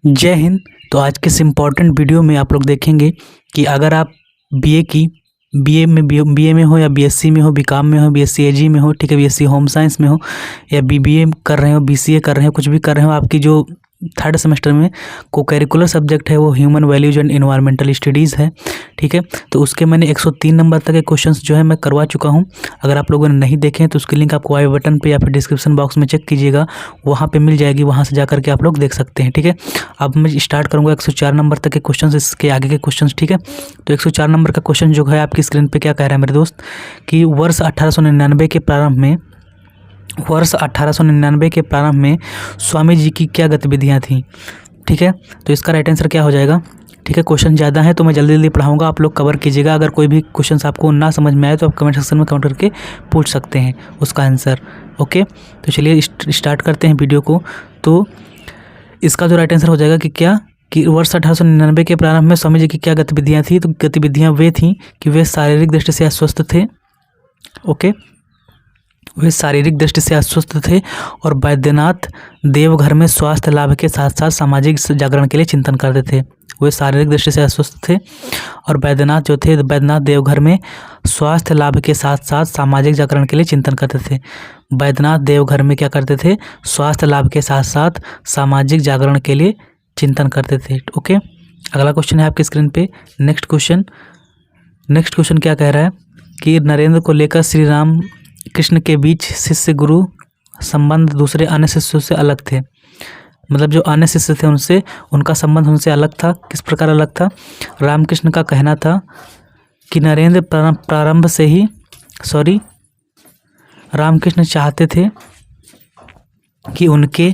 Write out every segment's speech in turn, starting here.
जय हिंद। तो आज के इस इम्पॉर्टेंट वीडियो में आप लोग देखेंगे कि अगर आप बीए में हो या बीएससी में हो, बीकॉम में हो, बीएससी एजी में हो, ठीक है, बीएससी होम साइंस में हो या बीबीए कर रहे हो, बीसीए कर रहे हो, कुछ भी कर रहे हो, आपकी जो थर्ड सेमेस्टर में को करिकुलर सब्जेक्ट है वो human values and environmental studies है, ठीक है। तो उसके मैंने 103 नंबर तक के क्वेश्चंस जो है मैं करवा चुका हूँ। अगर आप लोगों ने नहीं देखे हैं तो उसकी लिंक आपको आई बटन पे या फिर डिस्क्रिप्शन बॉक्स में चेक कीजिएगा, वहाँ पे मिल जाएगी, वहाँ से जा करके आप लोग देख सकते हैं, ठीक है। अब मैं स्टार्ट करूँगा 104 नंबर तक के क्वेश्चन, इसके आगे के क्वेश्चन, ठीक है। तो 104 नंबर का क्वेश्चन जो है आपकी स्क्रीन पर क्या कह रहा है मेरे दोस्त, कि वर्ष 1899 के प्रारंभ में स्वामी जी की क्या गतिविधियां थीं, ठीक है। तो इसका राइट आंसर क्या हो जाएगा, ठीक है। क्वेश्चन ज़्यादा है तो मैं जल्दी जल्दी पढ़ाऊंगा, आप लोग कवर कीजिएगा। अगर कोई भी क्वेश्चन आपको ना समझ में आए तो आप कमेंट सेक्शन में कमेंट करके पूछ सकते हैं उसका आंसर, ओके। तो चलिए स्टार्ट करते हैं वीडियो को। तो इसका जो राइट आंसर हो जाएगा कि वर्ष 1899 के प्रारंभ में स्वामी जी की क्या गतिविधियाँ थी। तो गतिविधियाँ वे थीं कि वे शारीरिक दृष्टि से अस्वस्थ थे, ओके, वे शारीरिक दृष्टि से अस्वस्थ थे और बैद्यनाथ देवघर में स्वास्थ्य लाभ के साथ साथ सामाजिक जागरण के लिए चिंतन करते थे। वे शारीरिक दृष्टि से अस्वस्थ थे और बैद्यनाथ देवघर में स्वास्थ्य लाभ के साथ साथ सामाजिक जागरण के लिए चिंतन करते थे। बैद्यनाथ देवघर में क्या करते थे, स्वास्थ्य लाभ के साथ साथ सामाजिक जागरण के लिए चिंतन करते थे, ओके। अगला क्वेश्चन है आपकी स्क्रीन पे। नेक्स्ट क्वेश्चन क्या कह रहा है कि नरेंद्र को लेकर श्री राम कृष्ण के बीच शिष्य गुरु संबंध दूसरे अन्य शिष्यों से अलग थे। मतलब जो अन्य शिष्य थे उनसे उनका संबंध उनसे अलग था। किस प्रकार अलग था? रामकृष्ण का कहना था कि नरेंद्र प्रारंभ से ही रामकृष्ण चाहते थे कि उनके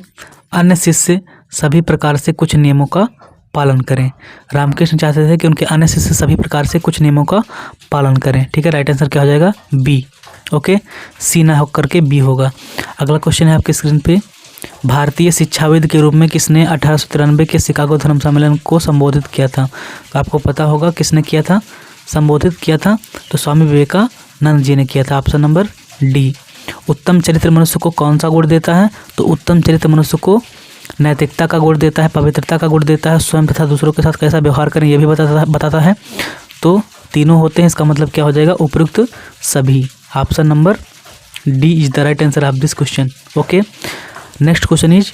अन्य शिष्य सभी प्रकार से कुछ नियमों का पालन करें। रामकृष्ण चाहते थे कि उनके अन्य शिष्य सभी प्रकार से कुछ नियमों का पालन करें, ठीक है। राइट आंसर क्या हो जाएगा? B, okay. सी ना होकर के बी होगा। अगला क्वेश्चन है आपकी स्क्रीन पे। भारतीय शिक्षाविद के रूप में किसने 1893 के शिकागो धर्म सम्मेलन को संबोधित किया था? आपको पता होगा किसने किया था, संबोधित किया था। तो स्वामी विवेकानंद जी ने किया था। Option number D. उत्तम चरित्र मनुष्य को कौन सा गुण देता है? तो उत्तम चरित्र मनुष्य को नैतिकता का गुण देता है, पवित्रता का गुण देता है, स्वयं तथा दूसरों के साथ कैसा व्यवहार करें ये भी बताता है। तो तीनों होते हैं, इसका मतलब क्या हो जाएगा? उपयुक्त सभी। Option number D is the right answer of this question, okay. Next question is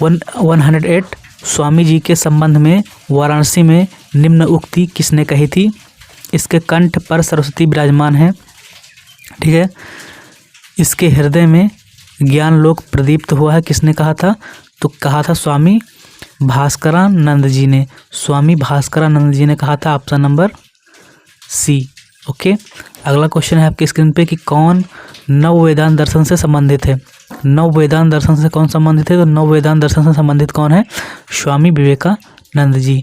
108। Swami ji के संबंध में वाराणसी में निम्न उक्ति किसने कही थी? इसके कंठ पर सरस्वती विराजमान है, ठीक है। इसके हृदय में ज्ञान लोक प्रदीप्त हुआ है, किसने कहा था? तो कहा था स्वामी भास्करानंद जी ने। स्वामी भास्करानंद जी ने कहा था। Option number C, okay. अगला क्वेश्चन है आपकी स्क्रीन पे कि कौन नव वेदांत दर्शन से संबंधित है? नव वेदांत दर्शन से कौन संबंधित है? तो नव वेदांत दर्शन से संबंधित कौन है? स्वामी विवेकानंद जी।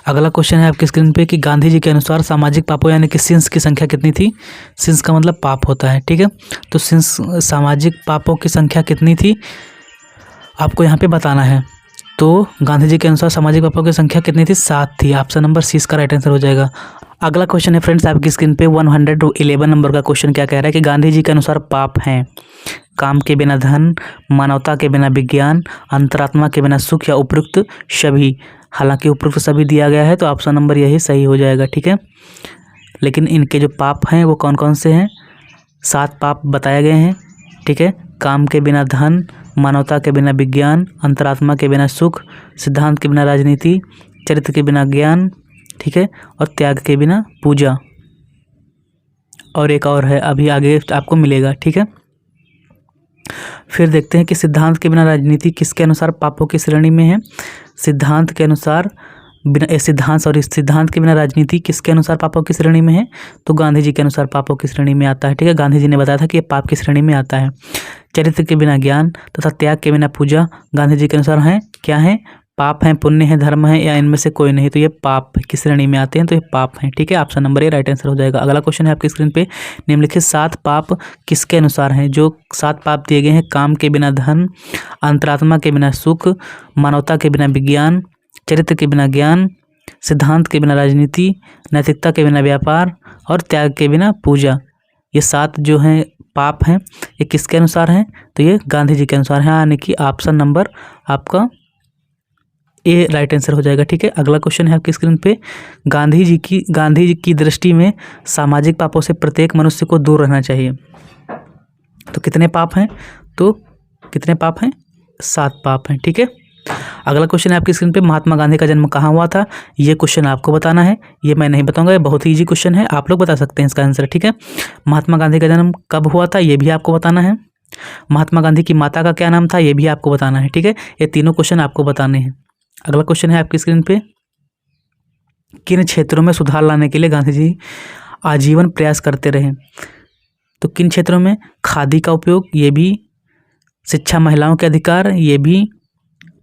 अगला क्वेश्चन है आपकी स्क्रीन पे कि गांधी जी के अनुसार सामाजिक पापों यानी कि सिंस की संख्या कितनी थी? सिंस का मतलब पाप होता है, ठीक है। तो सिंस सामाजिक पापों की संख्या कितनी थी आपको यहाँ पे बताना है। तो गांधी जी के अनुसार सामाजिक पापों की संख्या कितनी थी? 7 थी। ऑप्शन नंबर सी इसका राइट आंसर हो जाएगा। अगला क्वेश्चन है फ्रेंड्स आपकी स्क्रीन पे 111 नंबर का क्वेश्चन क्या कह रहा है कि गांधी जी के अनुसार पाप हैं काम के बिना धन, मानवता के बिना विज्ञान, अंतरात्मा के बिना सुख या उपयुक्त सभी। हालांकि उपयुक्त सभी दिया गया है तो ऑप्शन नंबर यही सही हो जाएगा, ठीक है। लेकिन इनके जो पाप हैं वो कौन कौन से हैं? 7 पाप बताए गए हैं, ठीक है। काम के बिना धन, मानवता के बिना विज्ञान, अंतरात्मा के बिना सुख, सिद्धांत के बिना राजनीति, चरित्र के बिना ज्ञान, ठीक है, और त्याग के बिना पूजा। और एक और है, अभी आगे आपको मिलेगा, ठीक है। फिर देखते हैं कि सिद्धांत के बिना राजनीति किसके अनुसार पापों की श्रेणी में है? सिद्धांत के बिना राजनीति किसके अनुसार पापों की श्रेणी में है? तो गांधी जी के अनुसार पापों की श्रेणी में आता है, ठीक है। गांधी जी ने बताया था कि ये पाप की श्रेणी में आता है। चरित्र के बिना ज्ञान तथा त्याग के बिना पूजा गांधी जी के अनुसार है क्या है? पाप है, पुण्य है, धर्म है, या इनमें से कोई नहीं। तो ये पाप की श्रेणी में आते हैं, तो ये पाप हैं, ठीक है। ऑप्शन नंबर ए राइट आंसर हो जाएगा। अगला क्वेश्चन है आपकी स्क्रीन पे। निम्नलिखित 7 पाप किसके अनुसार हैं? जो 7 पाप दिए गए हैं, काम के बिना धन, अंतरात्मा के बिना सुख, मानवता के बिना विज्ञान, चरित्र के बिना ज्ञान, सिद्धांत के बिना राजनीति, नैतिकता के बिना व्यापार और त्याग के बिना पूजा। ये 7 जो हैं पाप हैं, ये किसके अनुसार हैं? तो ये गांधी जी के अनुसार हैं, यानी कि ऑप्शन नंबर आपका ए राइट आंसर हो जाएगा। ठीक है, अगला क्वेश्चन है आपकी स्क्रीन पे, गांधी जी की दृष्टि में सामाजिक पापों से प्रत्येक मनुष्य को दूर रहना चाहिए। तो कितने पाप हैं? तो कितने पाप हैं? 7 पाप हैं। ठीक है, अगला क्वेश्चन है आपकी स्क्रीन पे, महात्मा गांधी का जन्म कहाँ हुआ था? ये क्वेश्चन आपको बताना है, ये मैं नहीं बताऊंगा, ये बहुत ही ईजी क्वेश्चन है, आप लोग बता सकते हैं इसका आंसर। ठीक है, महात्मा गांधी का जन्म कब हुआ था ये भी आपको बताना है। महात्मा गांधी की माता का क्या नाम था ये भी आपको बताना है। ठीक है, ये तीनों क्वेश्चन आपको बताने हैं। अगला क्वेश्चन है आपकी स्क्रीन पे, किन क्षेत्रों में सुधार लाने के लिए गांधी जी आजीवन प्रयास करते रहे? तो किन क्षेत्रों में? खादी का उपयोग, ये भी, शिक्षा, महिलाओं के अधिकार, ये भी,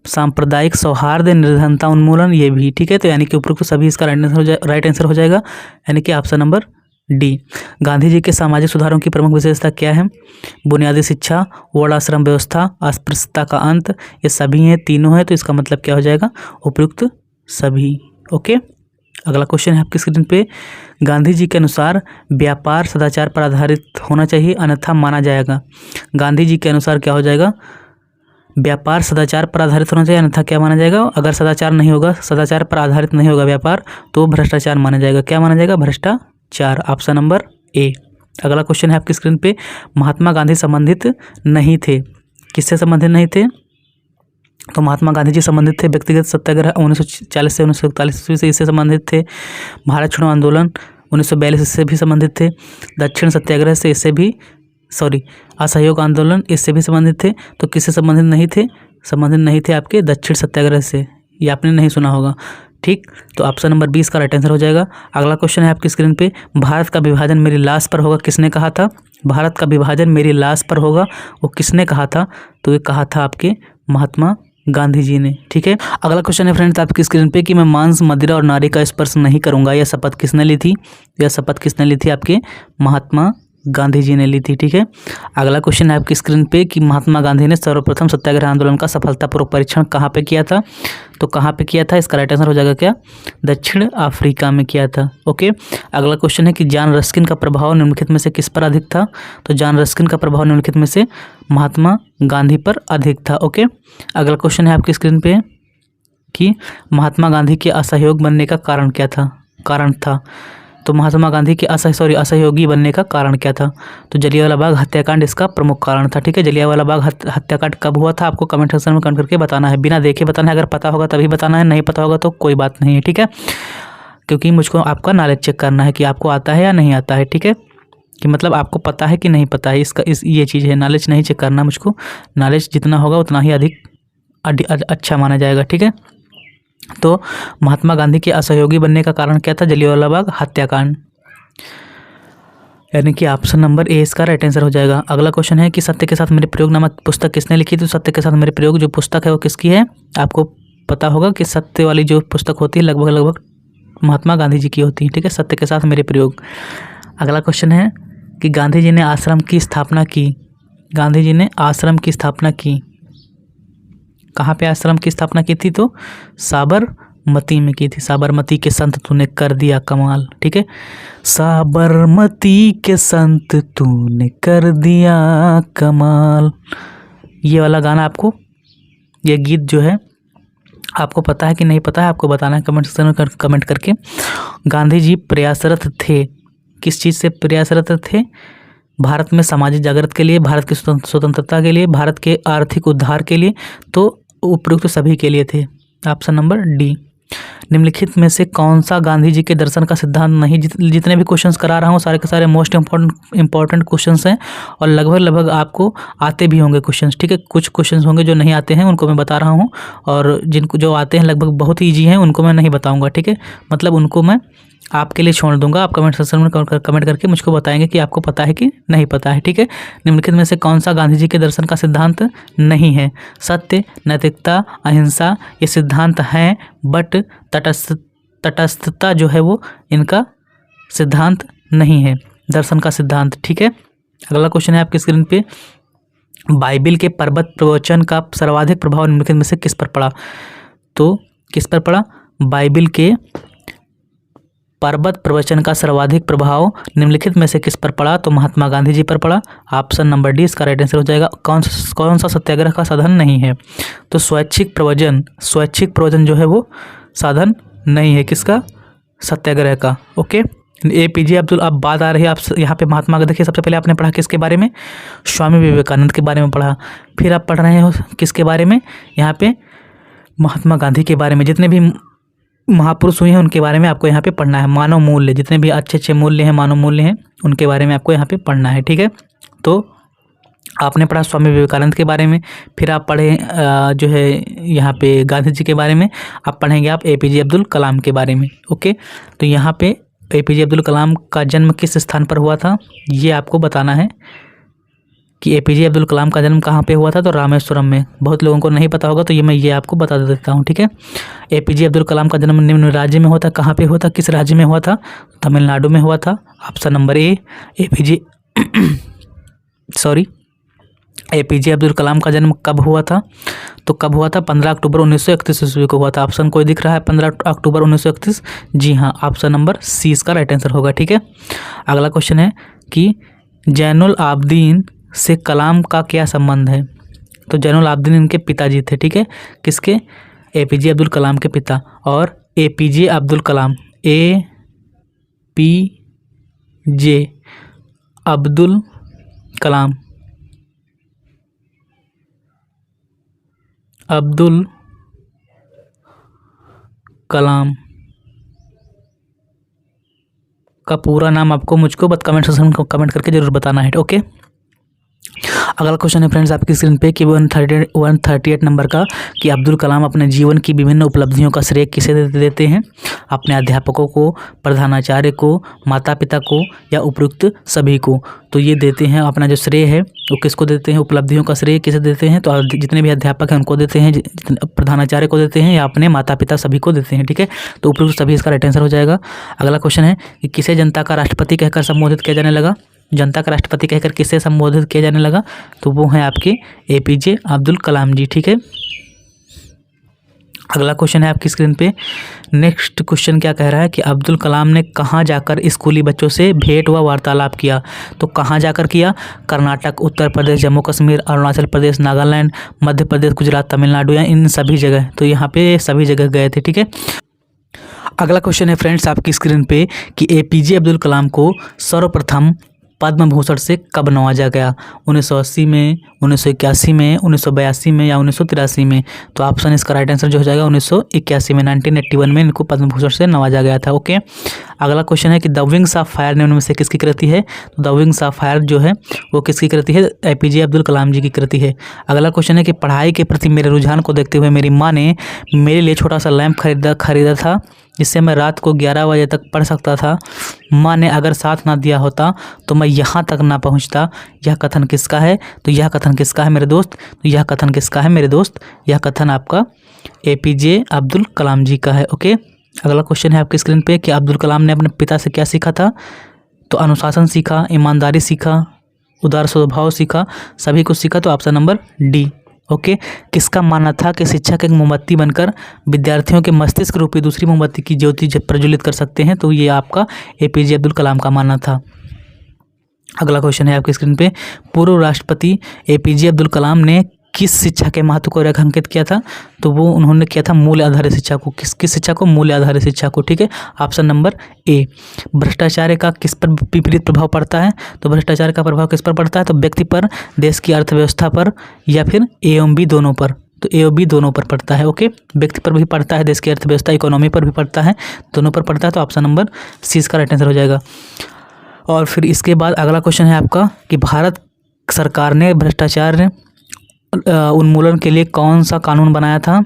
सांप्रदायिक सौहार्द, निर्धनता उन्मूलन, ये भी। ठीक है, तो यानी कि उपरोक्त सभी इसका राइट आंसर हो जाएगा, यानी कि option number D. Gandhi ji के सामाजिक सुधारों की प्रमुख विशेषता क्या है? बुनियादी शिक्षा, वर्णाश्रम व्यवस्था, अस्पृश्यता का अंत, ये सभी हैं, तीनों हैं, तो इसका मतलब क्या हो जाएगा? उपयुक्त सभी। ओके, अगला क्वेश्चन है आपकी स्क्रीन पे, गांधी जी के अनुसार व्यापार सदाचार पर आधारित होना चाहिए अन्यथा माना जाएगा। गांधी जी के अनुसार क्या हो जाएगा? व्यापार सदाचार पर आधारित होना चाहिए अन्यथा क्या माना जाएगा? अगर सदाचार नहीं होगा, सदाचार पर आधारित नहीं होगा व्यापार, तो भ्रष्टाचार माना जाएगा। क्या माना जाएगा? भ्रष्टाचार, ऑप्शन नंबर ए। अगला क्वेश्चन है आपकी स्क्रीन पे, महात्मा गांधी संबंधित नहीं थे, किससे संबंधित नहीं थे? तो महात्मा गांधी जी संबंधित थे व्यक्तिगत सत्याग्रह 1940 से 1941 ईस्वी से, इससे संबंधित थे। भारत छोड़ो आंदोलन 1942 इससे भी संबंधित थे। दक्षिण सत्याग्रह से इससे भी असहयोग आंदोलन इससे भी संबंधित थे। तो किससे संबंधित नहीं थे? संबंधित नहीं थे आपके दक्षिण सत्याग्रह से, ये आपने नहीं सुना होगा। ठीक, तो ऑप्शन नंबर 20 का राइट आंसर हो जाएगा। अगला क्वेश्चन है आपकी स्क्रीन पे, भारत का विभाजन मेरी लाश पर होगा, किसने कहा था? भारत का विभाजन मेरी लाश पर होगा, वो किसने कहा था? तो ये कहा था आपके महात्मा गांधी जी ने। ठीक है, अगला क्वेश्चन है फ्रेंड्स आपकी स्क्रीन पे कि मैं मांस, मदिरा और नारी का स्पर्श नहीं करूंगा, यह शपथ किसने ली थी? यह शपथ किसने ली थी? आपके महात्मा गांधी जी ने ली थी। ठीक है, अगला क्वेश्चन है आपकी स्क्रीन पे कि महात्मा गांधी ने सर्वप्रथम सत्याग्रह आंदोलन का सफलतापूर्वक परीक्षण कहाँ पे किया था? तो कहाँ पे किया था? इसका राइट आंसर हो जाएगा क्या? दक्षिण अफ्रीका में किया था। ओके, अगला क्वेश्चन है कि जॉन रस्किन का प्रभाव निम्नलिखित में से किस पर अधिक था? तो जॉन रस्किन का प्रभाव निम्नलिखित में से महात्मा गांधी पर अधिक था। ओके, अगला क्वेश्चन है आपकी स्क्रीन पे कि महात्मा गांधी के असहयोग बनने का कारण क्या था? तो महात्मा गांधी के असहयोगी बनने का कारण क्या था? तो जलियांवाला बाग हत्याकांड इसका प्रमुख कारण था। ठीक है, जलियांवाला बाग हत्याकांड कब हुआ था आपको कमेंट सेक्शन में कमेंट करके बताना है, बिना देखे बताना है, अगर पता होगा तभी बताना है, नहीं पता होगा तो कोई बात नहीं है। ठीक है, क्योंकि मुझको आपका नॉलेज चेक करना है कि आपको आता है या नहीं आता है। ठीक है, कि मतलब आपको पता है कि नहीं पता है, ये चीज़ है, नॉलेज नहीं चेक करना मुझको, नॉलेज जितना होगा उतना ही अधिक अच्छा माना जाएगा। ठीक है, तो महात्मा गांधी के असहयोगी बनने का कारण क्या था? जलियांवाला बाग हत्याकांड, यानी कि ऑप्शन नंबर ए इसका राइट आंसर हो जाएगा। अगला क्वेश्चन है कि सत्य के साथ मेरे प्रयोग नामक पुस्तक किसने लिखी? तो सत्य के साथ मेरे प्रयोग जो पुस्तक है वो किसकी है? आपको पता होगा कि सत्य वाली जो पुस्तक होती है लगभग महात्मा गांधी जी की होती है। ठीक है, सत्य के साथ मेरे प्रयोग। अगला क्वेश्चन है कि गांधी जी ने आश्रम की स्थापना की, गांधी जी ने आश्रम की स्थापना की, कहाँ पे आश्रम की स्थापना की थी? तो साबरमती में की थी। साबरमती के संत तूने कर दिया कमाल। ठीक है, साबरमती के संत तूने कर दिया कमाल, ये वाला गाना आपको, ये गीत जो है आपको पता है कि नहीं पता है, आपको बताना है कमेंट सेक्शन में कमेंट करके। गांधी जी प्रयासरत थे, किस चीज़ से प्रयासरत थे? भारत में सामाजिक जागृति के लिए, भारत की स्वतंत्रता के लिए, भारत के आर्थिक उद्धार के लिए, तो उपयुक्त सभी के लिए थे। Option number D. निम्नलिखित में से कौन सा गांधी जी के दर्शन का सिद्धांत नहीं? जितने भी क्वेश्चंस करा रहा हूँ सारे के सारे मोस्ट इंपॉर्टेंट क्वेश्चंस हैं और लगभग आपको आते भी होंगे क्वेश्चंस। ठीक है, कुछ क्वेश्चंस होंगे जो नहीं आते हैं उनको मैं बता रहा हूँ, और जिनको जो आते हैं लगभग बहुत ईजी हैं उनको मैं नहीं बताऊँगा। ठीक है, मतलब उनको मैं आपके लिए छोड़ दूंगा, आप कमेंट सेक्शन में कमेंट करके मुझको बताएंगे कि आपको पता है कि नहीं पता है। ठीक है, निम्नलिखित में से कौन सा गांधी जी के दर्शन का सिद्धांत नहीं है? सत्य, नैतिकता, अहिंसा ये सिद्धांत हैं, बट तटस्थता जो है वो इनका सिद्धांत नहीं है, दर्शन का सिद्धांत। ठीक है, अगला क्वेश्चन है आपकी स्क्रीन पे, बाइबिल के पर्वत प्रवचन का सर्वाधिक प्रभाव निम्नलिखित में से किस पर पड़ा? तो किस पर पड़ा? बाइबिल के पर्वत प्रवचन का सर्वाधिक प्रभाव निम्नलिखित में से किस पर पड़ा? तो महात्मा गांधी जी पर पड़ा। ऑप्शन नंबर डी इसका राइट आंसर हो जाएगा। कौन सा सत्याग्रह का साधन नहीं है? तो स्वैच्छिक प्रवचन जो है वो साधन नहीं है किसका? सत्याग्रह का। ओके, APJ अब्दुल, अब बात आ रही है आप यहाँ पे महात्मा गांधी। देखिए, सबसे पहले आपने पढ़ा किसके बारे में? स्वामी विवेकानंद के बारे में पढ़ा। फिर आप पढ़ रहे हो किसके बारे में? यहाँ पे महात्मा गांधी के बारे में। जितने भी महापुरुष हुए हैं उनके बारे में आपको यहाँ पे पढ़ना है। मानव मूल्य, जितने भी अच्छे अच्छे मूल्य हैं, मानव मूल्य हैं, उनके बारे में आपको यहाँ पे पढ़ना है। ठीक है, तो आपने पढ़ा स्वामी विवेकानंद के बारे में। फिर आप पढ़े जो है यहाँ पे गांधी जी के बारे में। आप पढ़ेंगे आप APJ अब्दुल कलाम के बारे में। ओके, तो यहाँ पे APJ अब्दुल कलाम का जन्म किस स्थान पर हुआ था, ये आपको बताना है कि APJ अब्दुल कलाम का जन्म कहाँ पे हुआ था। तो रामेश्वरम में। बहुत लोगों को नहीं पता होगा, तो मैं आपको बता देता हूँ। ठीक है, APJ अब्दुल कलाम का जन्म निम्न राज्य में हुआ था। कहाँ पे हुआ था, किस राज्य में हुआ था? तमिलनाडु में हुआ था। Option number A. APJ Abdul Kalam का जन्म कब हुआ था? तो कब हुआ था? 15 अक्टूबर 1931 ईस्वी को हुआ था। ऑप्शन कोई दिख रहा है 15 अक्टूबर 1931? जी हाँ, ऑप्शन नंबर सी इसका राइट आंसर होगा। ठीक है, अगला क्वेश्चन है कि जैनुल आबदीन से कलाम का क्या संबंध है? तो जैनुल आबदीन इनके पिताजी थे। ठीक है, किसके? APJ अब्दुल कलाम के पिता। और APJ अब्दुल कलाम, APJ अब्दुल कलाम, अब्दुल कलाम का पूरा नाम आपको मुझको कमेंट सेक्शन को कमेंट करके जरूर बताना है। ओके, अगला क्वेश्चन है फ्रेंड्स आपकी स्क्रीन पे कि 138 नंबर का, कि अब्दुल कलाम अपने जीवन की विभिन्न उपलब्धियों का श्रेय किसे देते हैं? अपने अध्यापकों को, प्रधानाचार्य को, माता पिता को, या उपयुक्त सभी को? तो ये देते हैं अपना जो श्रेय है वो किसको देते हैं? उपलब्धियों का श्रेय किसे देते हैं? तो जितने भी अध्यापक हैं उनको देते हैं, प्रधानाचार्य को देते हैं, या अपने माता पिता सभी को देते हैं। ठीक है, तो उपयुक्त सभी इसका राइट आंसर हो जाएगा। अगला क्वेश्चन है कि किसे जनता का राष्ट्रपति कहकर संबोधित किया जाने लगा? जनता का राष्ट्रपति कहकर किसे संबोधित किया जाने लगा? तो वो हैं आपके APJ अब्दुल कलाम जी। ठीक है, अगला क्वेश्चन है आपकी स्क्रीन पे। नेक्स्ट क्वेश्चन क्या कह रहा है कि अब्दुल कलाम ने कहाँ जाकर स्कूली बच्चों से भेंट व वार्तालाप किया? तो कहाँ जाकर किया? कर्नाटक, उत्तर प्रदेश, जम्मू कश्मीर, अरुणाचल प्रदेश, नागालैंड, मध्य प्रदेश, गुजरात, तमिलनाडु, या इन सभी जगह? तो यहाँ पे सभी जगह गए थे। ठीक है, अगला क्वेश्चन है फ्रेंड्स आपकी स्क्रीन पे कि APJ अब्दुल कलाम को सर्वप्रथम पद्म भूषण से कब नवाजा गया? 1980 में, 1981 में, 1982 में, या 1983 में? तो ऑप्शन इसका राइट आंसर जो हो जाएगा 1981 में। 1981 में इनको पद्म भूषण से नवाजा गया था। ओके, अगला क्वेश्चन है कि द विंग्स ऑफ फायर निम्न में से किसकी कृति है? तो द विंग्स ऑफ फायर जो है वो किसकी कृति है? APJ अब्दुल कलाम जी की कृति है। अगला क्वेश्चन है कि पढ़ाई के प्रति मेरे रुझान को देखते हुए मेरी माँ ने मेरे लिए छोटा सा लैंप खरीदा था, जिससे मैं रात को 11 बजे तक पढ़ सकता था। माँ ने अगर साथ ना दिया होता तो मैं यहाँ तक ना पहुँचता। यह कथन किसका है? तो यह कथन किसका है मेरे दोस्त? तो यह कथन किसका है मेरे दोस्त? यह कथन आपका APJ अब्दुल कलाम जी का है। ओके, अगला क्वेश्चन है आपकी स्क्रीन पे कि अब्दुल कलाम ने अपने पिता से क्या सीखा था? तो अनुशासन सीखा, ईमानदारी सीखा, उदार स्वभाव सीखा, सभी कुछ सीखा। तो ऑप्शन नंबर डी। ओके, किसका मानना था कि शिक्षक एक मोमबत्ती बनकर विद्यार्थियों के मस्तिष्क रूपी दूसरी मोमबत्ती की ज्योति प्रज्वलित कर सकते हैं? तो ये आपका APJ अब्दुल कलाम का मानना था। अगला क्वेश्चन है आपकी स्क्रीन पे, पूर्व राष्ट्रपति APJ अब्दुल कलाम ने किस शिक्षा के महत्व को रेखांकित किया था? तो वो उन्होंने किया था मूल्य आधारित शिक्षा को। किस शिक्षा को? मूल्य आधारित शिक्षा को। ठीक है, ऑप्शन नंबर ए। भ्रष्टाचार का किस पर विपरीत प्रभाव पड़ता है? तो भ्रष्टाचार का प्रभाव किस पर पड़ता है? तो व्यक्ति पर, देश की अर्थव्यवस्था पर, या फिर A एवं B दोनों पर? तो A और B दोनों पर पड़ता है। ओके, व्यक्ति पर भी पड़ता है, देश की अर्थव्यवस्था, इकोनॉमी पर भी पड़ता है, दोनों पर पड़ता है। तो ऑप्शन नंबर सी इसका राइट आंसर हो जाएगा। और फिर इसके बाद अगला क्वेश्चन है आपका कि भारत सरकार ने भ्रष्टाचार उन्मूलन के लिए कौन सा कानून बनाया था?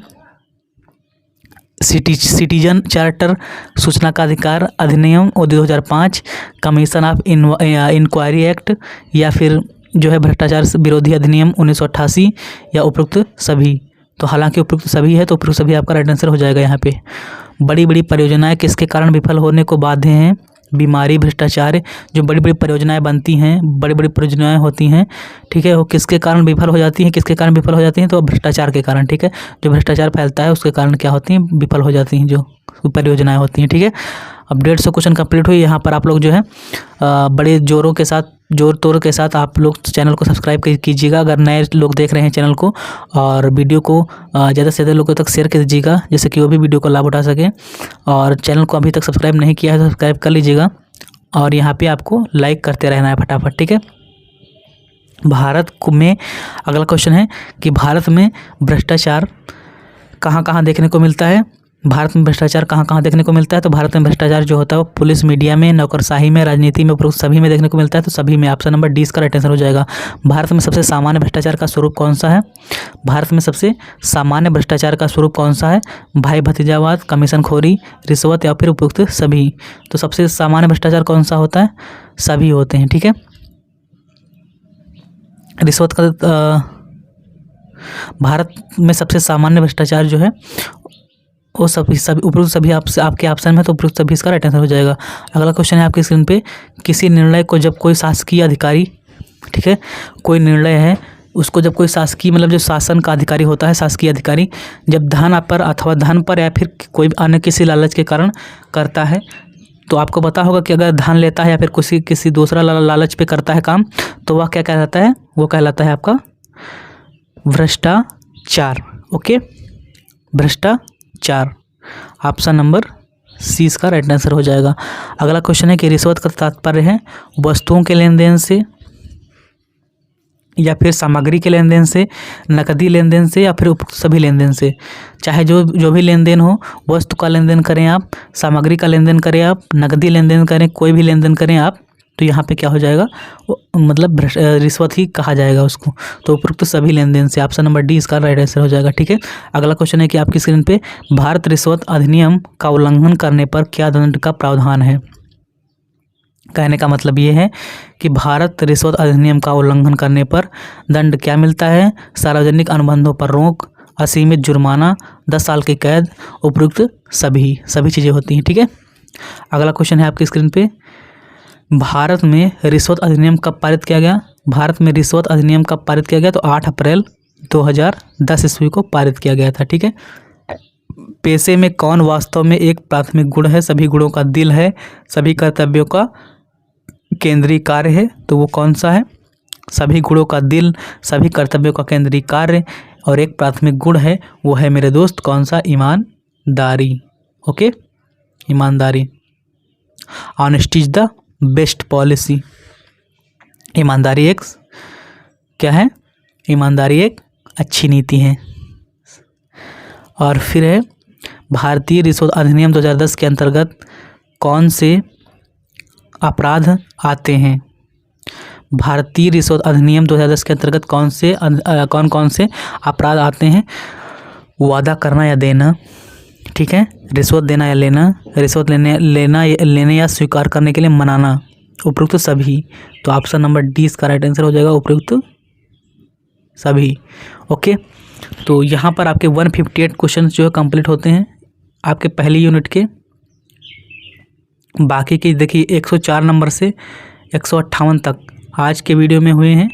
सिटीजन चार्टर, सूचना का अधिकार अधिनियम 2005, कमीशन ऑफ इंक्वायरी एक्ट, या फिर जो है भ्रष्टाचार विरोधी अधिनियम 1988, या उपयुक्त सभी? तो हालांकि उपयुक्त सभी है, तो उपयुक्त सभी आपका राइट आंसर हो जाएगा। यहाँ पे बड़ी बड़ी परियोजनाएं किसके कारण विफल होने को बाध्य हैं? बीमारी, भ्रष्टाचार। जो बड़ी बड़ी परियोजनाएं बनती हैं, बड़ी बड़ी परियोजनाएं होती हैं, ठीक है, वो किसके कारण विफल हो जाती हैं? किसके कारण विफल हो जाती हैं? तो भ्रष्टाचार के कारण। ठीक है, जो भ्रष्टाचार फैलता है उसके कारण क्या होती हैं? विफल हो जाती हैं जो परियोजनाएं होती हैं। ठीक है, अब 150 क्वेश्चन कंप्लीट हुई। यहाँ पर आप लोग जो है बड़े जोर तोड़ के साथ आप लोग चैनल को सब्सक्राइब कीजिएगा अगर नए लोग देख रहे हैं चैनल को, और वीडियो को ज़्यादा से ज़्यादा लोगों तक शेयर कर दीजिएगा जिससे कि वो भी वीडियो को लाभ उठा सकें। और चैनल को अभी तक सब्सक्राइब नहीं किया है तो सब्सक्राइब कर लीजिएगा, और यहाँ पे आपको लाइक करते रहना है फटाफट, ठीक है। भारत में अगला क्वेश्चन है कि भारत में भ्रष्टाचार कहाँ कहाँ देखने को मिलता है। भारत में भ्रष्टाचार कहाँ कहाँ देखने को मिलता है। तो भारत में भ्रष्टाचार जो होता है वो पुलिस, मीडिया में, नौकरशाही में, राजनीति में, उपरोक्त सभी में देखने को मिलता है। तो सभी में ऑप्शन नंबर डी इसका राइट आंसर हो जाएगा। भारत में सबसे सामान्य भ्रष्टाचार का स्वरूप कौन सा है। भारत में सबसे सामान्य भ्रष्टाचार का स्वरूप कौन सा है। भाई भतीजावाद, कमीशनखोरी, रिश्वत या फिर उपरोक्त सभी। तो सबसे सामान्य भ्रष्टाचार कौन सा होता है, सभी होते हैं, ठीक है। रिश्वत का भारत में सबसे सामान्य भ्रष्टाचार जो है वो सभी उपरोक्त सभी आपके ऑप्शन में, तो उपरोक्त सभी इसका राइट आंसर हो जाएगा। अगला क्वेश्चन है आपकी स्क्रीन पे, किसी निर्णय को जब कोई शासकीय अधिकारी, ठीक है, कोई निर्णय है उसको जब कोई शासकीय मतलब जो शासन का अधिकारी होता है, शासकीय अधिकारी जब धन पर अथवा धन पर या फिर कोई अन्य किसी लालच के कारण करता है, तो आपको पता होगा कि अगर धन लेता है या फिर किसी दूसरा लालच पे करता है काम, तो वह क्या कहलाता है, वो कहलाता है आपका भ्रष्टाचार। ओके, भ्रष्टाचार ऑप्शन नंबर सी इसका राइट आंसर हो जाएगा। अगला क्वेश्चन है कि रिश्वत का तात्पर्य है वस्तुओं के लेन देन से या फिर सामग्री के लेन देन से, नकदी लेन देन से या फिर सभी लेन देन से। चाहे जो भी लेन देन हो, वस्तु का लेन देन करें आप, सामग्री का लेन देन करें आप, नकदी लेन देन करें, कोई भी लेन देन करें आप, तो यहाँ पे क्या हो जाएगा, मतलब रिश्वत ही कहा जाएगा उसको। तो उपरोक्त सभी लेन देन से ऑप्शन नंबर डी इसका राइट आंसर हो जाएगा, ठीक है। अगला क्वेश्चन है कि आपकी स्क्रीन पे भारत रिश्वत अधिनियम का उल्लंघन करने पर क्या दंड का प्रावधान है। कहने का मतलब ये है कि भारत रिश्वत अधिनियम का उल्लंघन करने पर दंड क्या मिलता है। सार्वजनिक अनुबंधों पर रोक, असीमित जुर्माना, 10 साल की कैद, उपरोक्त सभी चीज़ें होती हैं, ठीक है। अगला क्वेश्चन है आपकी स्क्रीन पे, भारत में रिश्वत अधिनियम कब पारित किया गया। भारत में रिश्वत अधिनियम कब पारित किया गया, तो 8 अप्रैल 2010 ईस्वी को पारित किया गया था, ठीक है। पेशे में कौन वास्तव में एक प्राथमिक गुण है, सभी गुणों का दिल है, सभी कर्तव्यों का केंद्रीय कार्य है, तो वो कौन सा है। सभी गुणों का दिल, सभी कर्तव्यों का केंद्रीय कार्य और एक प्राथमिक गुण है, वो है मेरे दोस्त कौन सा, ईमानदारी। ओके, ईमानदारी। Honesty is the best policy. ईमानदारी एक क्या है, ईमानदारी एक अच्छी नीति है। और फिर है भारतीय रिश्वत अधिनियम 2010 के अंतर्गत कौन से अपराध आते हैं। भारतीय रिश्वत अधिनियम 2010 के अंतर्गत कौन कौन से अपराध आते हैं। वादा करना या देना, ठीक है, रिश्वत देना या लेना, रिश्वत लेने या स्वीकार करने के लिए मनाना, उपरोक्त सभी। तो ऑप्शन नंबर डी इसका राइट आंसर हो जाएगा, उपरोक्त सभी। ओके, तो यहाँ पर आपके 158 क्वेश्चन जो है कंप्लीट होते हैं आपके पहली यूनिट के। बाकी की देखिए 104 नंबर से 158 तक आज के वीडियो में हुए हैं।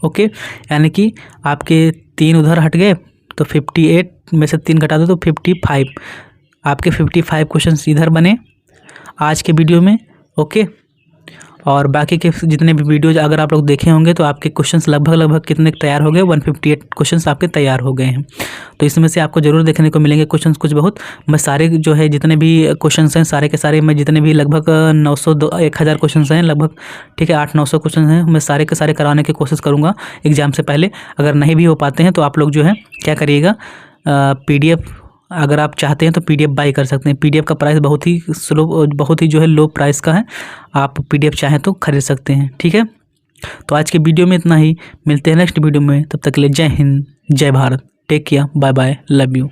ओके, यानी कि आपके 3 उधर हट गए, तो 58 में से 3 घटा दो तो 55, आपके 55 क्वेश्चन इधर बने आज के वीडियो में। ओके, और बाकी के जितने भी वीडियोज अगर आप लोग देखे होंगे तो आपके क्वेश्चंस लगभग कितने तैयार हो गए, 158 क्वेश्चंस आपके तैयार हो गए हैं। तो इसमें से आपको जरूर देखने को मिलेंगे क्वेश्चंस कुछ बहुत। मैं सारे जो है जितने भी क्वेश्चंस हैं सारे के सारे, मैं जितने भी लगभग 900-1000 क्वेश्चन हैं लगभग, ठीक है, 800-900 क्वेश्चन हैं, मैं सारे के सारे कराने की कोशिश करूँगा एग्जाम से पहले। अगर नहीं भी हो पाते हैं तो आप लोग जो है क्या करिएगा, PDF अगर आप चाहते हैं तो PDF बाई कर सकते हैं। PDF का प्राइस बहुत ही जो है लो प्राइस का है, आप PDF चाहें तो खरीद सकते हैं, ठीक है। तो आज के वीडियो में इतना ही, मिलते हैं नेक्स्ट वीडियो में, तब तक के लिए जय हिंद, जय Bharat, take care, bye bye, love you.